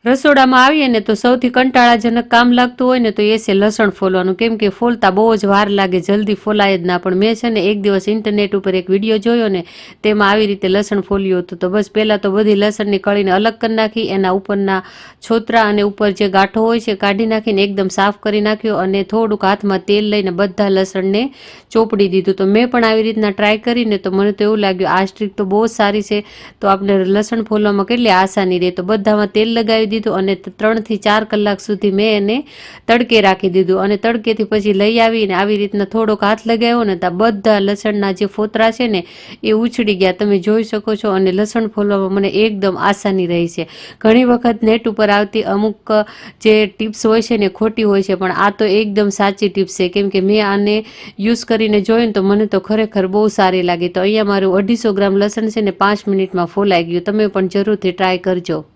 રસોડામાં આવીએ ને તો સૌથી કંટાળાજનક કામ લાગતું હોય ને તો એ છે લસણ ફોલવાનું, કેમ કે ફોલતા બહુ જ વાર લાગે, જલ્દી ફોલાય જ ના. પણ મેં છે ને એક દિવસ ઇન્ટરનેટ ઉપર એક વિડીયો જોયો ને તેમાં આવી રીતે લસણ ફોલ્યું હતું. તો બસ પહેલાં તો બધી લસણની કળીને અલગ કરી નાખી, એના ઉપરના છોતરા અને ઉપર જે ગાંઠો હોય છે કાઢી નાખીને એકદમ સાફ કરી નાખ્યો અને થોડુંક હાથમાં તેલ લઈને બધા લસણને ચોપડી દીધું. તો મેં પણ આવી રીતના ટ્રાય કરીને તો મને તો એવું લાગ્યું આ સ્ટ્રીક તો બહુ જ સારી છે, તો આપણે લસણ ફોલવામાં કેટલી આસાની રહે. તો બધામાં તેલ લગાવી દીધું અને 3 થી 4 કલાક સુધી મેં એને તડકે રાખી દીધું. અને તડકેથી પછી લઈ આવીને આવી રીતના થોડોક હાથ લગાવ્યો ને તો બધા લસણના જે ફોતરા છે ને એ ઉછળી ગયા, તમે જોઈ શકો છો. અને લસણ ફોલવામાં મને એકદમ આસાની રહી છે. ઘણી વખત નેટ ઉપર આવતી અમુક જે ટિપ્સ હોય છે ને ખોટી હોય છે, પણ આ તો એકદમ સાચી ટિપ્સ છે, કેમ કે મેં આને યુઝ કરીને જોઈને તો મને તો ખરેખર બહુ સારી લાગી. તો અહીંયા મારું 250 ગ્રામ લસણ છે ને 5 મિનિટમાં ફોલાઈ ગયું. તમે પણ જરૂરથી ટ્રાય કરજો.